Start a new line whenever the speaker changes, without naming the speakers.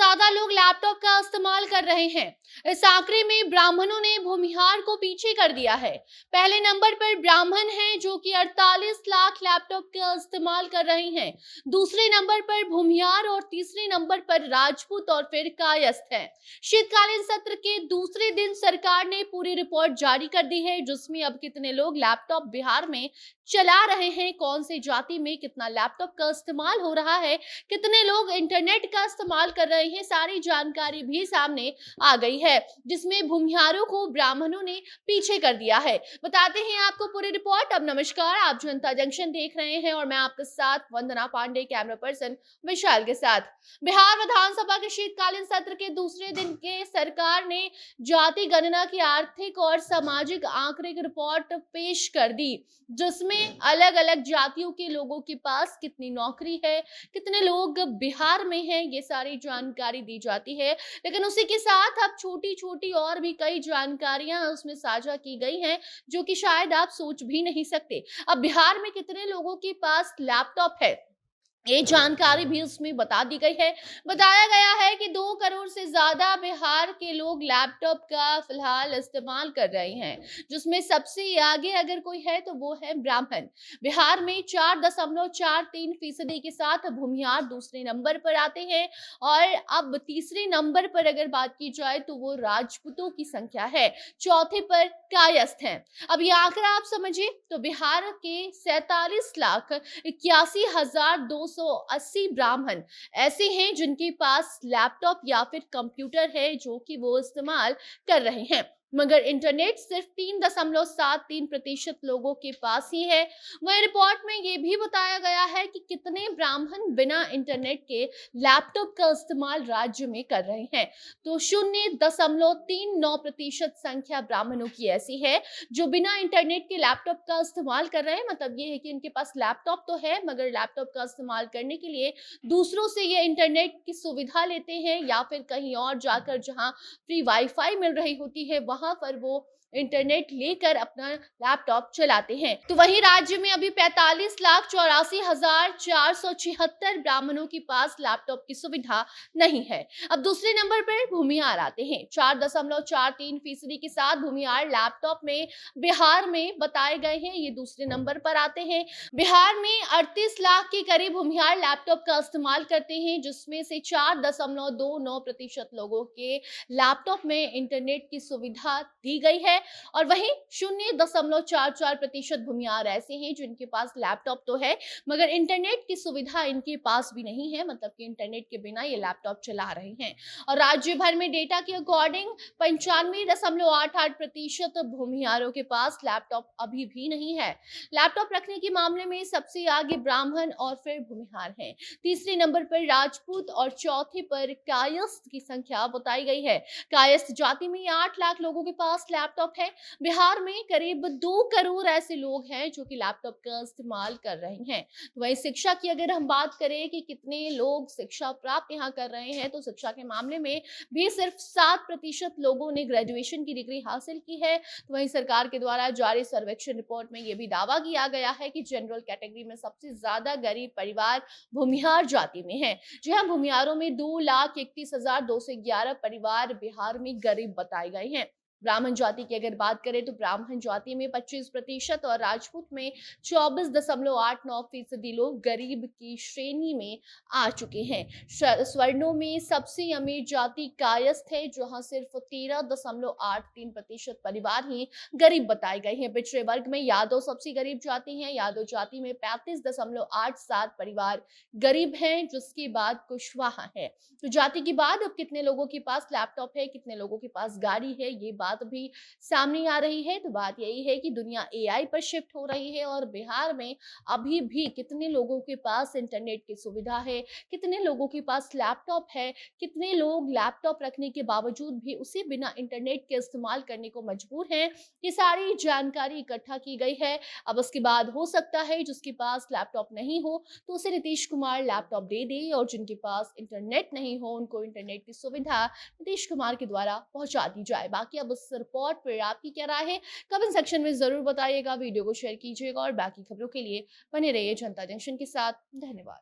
ज्यादा लोग लैपटॉप का इस्तेमाल कर रहे हैं। इस आंकड़े में ब्राह्मणों ने भूमिहार को पीछे कर दिया है। पहले नंबर पर ब्राह्मण हैं जो कि 48 लाख लैपटॉप का इस्तेमाल कर रहे हैं। दूसरे नंबर पर भूमिहार और तीसरे नंबर पर राजपूत और फिर कायस्थ हैं। शीतकालीन सत्र के दूसरे दिन सरकार ने पूरी रिपोर्ट जारी कर दी है, जिसमें अब कितने लोग लैपटॉप बिहार में चला रहे हैं, कौन सी जाति में कितना लैपटॉप का इस्तेमाल हो रहा है, कितने लोग इंटरनेट का इस्तेमाल कर रहे हैं, सारी जानकारी भी सामने आ गई है, जिसमें भूमिहारों को ब्राह्मणों ने पीछे कर दिया है। बताते हैं आपको पूरी रिपोर्ट। अब नमस्कार, आप जनता जंक्शन देख रहे हैं और मैं आपके साथ वंदना पांडे, कैमरा पर्सन विशाल के साथ। बिहार विधानसभा के शीतकालीन सत्र के दूसरे दिन के सरकार ने जाति गणना की आर्थिक और सामाजिक आंकड़े की रिपोर्ट पेश कर दी, जिसमें अलग अलग जातियों के लोगों के पास कितनी नौकरी है, कितने लोग बिहार में हैं, ये सारी जानकारी दी जाती है। लेकिन उसी के साथ अब छोटी छोटी और भी कई जानकारियां उसमें साझा की गई हैं, जो कि शायद आप सोच भी नहीं सकते। अब बिहार में कितने लोगों के पास लैपटॉप है, ये जानकारी भी उसमें बता दी गई है। बताया गया है कि 2 करोड़ से ज्यादा बिहार के लोग लैपटॉप का फिलहाल इस्तेमाल कर रहे हैं, जिसमें सबसे आगे अगर कोई है तो वो है ब्राह्मण। बिहार में 4.43% के साथ भूमिहार दूसरे नंबर पर आते हैं और अब तीसरे नंबर पर अगर बात की जाए तो वो राजपूतों की संख्या है, चौथे पर कायस्थ हैं। अब ये आंकड़ा आप समझिए तो बिहार के 47,81,280 ब्राह्मण ऐसे हैं जिनके पास लैपटॉप या फिर कंप्यूटर है, जो कि वो इस्तेमाल कर रहे हैं, मगर इंटरनेट सिर्फ 3.73% लोगों के पास ही है। वहीं रिपोर्ट में यह भी बताया गया है कि कितने ब्राह्मण बिना इंटरनेट के लैपटॉप का इस्तेमाल राज्य में कर रहे हैं, तो 0.39% संख्या ब्राह्मणों की ऐसी है जो बिना इंटरनेट के लैपटॉप का इस्तेमाल कर रहे हैं। मतलब ये है कि इनके पास लैपटॉप तो है, मगर लैपटॉप का इस्तेमाल करने के लिए दूसरों से ये इंटरनेट की सुविधा लेते हैं या फिर कहीं और जाकर जहां फ्री वाईफाई मिल रही होती है वहां पर वो इंटरनेट लेकर अपना लैपटॉप चलाते हैं। तो वहीं राज्य में अभी 45,84,476 ब्राह्मणों के पास लैपटॉप की सुविधा नहीं है। अब दूसरे नंबर पर भूमिहार आते हैं। 4.43% के साथ भूमिहार लैपटॉप में बिहार में बताए गए हैं, ये दूसरे नंबर पर आते हैं। बिहार में 38 लाख के करीब भूमिहार लैपटॉप का इस्तेमाल करते हैं, जिसमें से 4.29% लोगों के लैपटॉप में इंटरनेट की सुविधा दी गई है और वहीं 0.44% भूमिहार ऐसे हैं जिनके पास लैपटॉप तो है, मगर इंटरनेट की सुविधा इनके पास भी नहीं है, मतलब कि इंटरनेट के बिना ये लैपटॉप चला रहे हैं। और राज्य भर में डेटा के अकॉर्डिंग 95.88% भूमिहारों के पास लैपटॉप अभी भी नहीं है। लैपटॉप रखने के मामले में सबसे आगे ब्राह्मण और फिर भूमिहार हैं। तीसरे नंबर पर राजपूत और चौथे पर कायस्थ की संख्या बताई गई है। कायस्थ जाति में 8 लाख लोगों के पास लैपटॉप है। बिहार में करीब 2 करोड़ ऐसे लोग हैं जो कि लैपटॉप का इस्तेमाल कर रहे हैं। तो वहीं शिक्षा की अगर हम बात करें कि कितने लोग शिक्षा प्राप्त यहाँ कर रहे हैं, तो शिक्षा के मामले में भी सिर्फ 7% लोगों ने ग्रेजुएशन की डिग्री हासिल की है। तो वहीं सरकार के द्वारा जारी सर्वेक्षण रिपोर्ट में यह भी दावा किया गया है कि जनरल कैटेगरी में सबसे ज्यादा गरीब परिवार भूमिहार जाति में है। जी हाँ, भूमिहारों में 2,31,211 परिवार बिहार में गरीब बताए गए हैं। ब्राह्मण जाति की अगर बात करें तो ब्राह्मण जाति में 25% और राजपूत में 24.89% लोग गरीब की श्रेणी में आ चुके हैं। स्वर्णों में सबसे अमीर जाति कायस्थ है, जहां सिर्फ 13.83% परिवार ही गरीब बताए गए हैं। पिछड़े वर्ग में यादव सबसे गरीब जाति है। यादव जाति में 35.87 परिवार गरीब हैं, जिसके बाद कुशवाहा है। तो जाति की बात, अब कितने लोगों के पास लैपटॉप है, कितने लोगों के पास गाड़ी है, ये बात भी सामने आ रही है। तो बात यही है कि दुनिया एआई पर शिफ्ट हो रही है और बिहार में अभी भी कितने लोगों के पास इंटरनेट की सुविधा है, कितने लोगों के पास लैपटॉप है, कितने लोग लैपटॉप रखने के बावजूद भी उसे बिना इंटरनेट के इस्तेमाल करने को मजबूर हैं, ये सारी जानकारी इकट्ठा की गई है। अब उसके बाद हो सकता है जिसके पास लैपटॉप नहीं हो तो उसे नीतीश कुमार लैपटॉप दे दे, और जिनके पास इंटरनेट नहीं हो उनको इंटरनेट की सुविधा नीतीश कुमार के द्वारा पहुंचा दी जाए। बाकी अब इस रिपोर्ट पर आपकी क्या राय है, कमेंट सेक्शन में जरूर बताइएगा, वीडियो को शेयर कीजिएगा और बाकी खबरों के लिए बने रहिए जनता जंक्शन के साथ। धन्यवाद।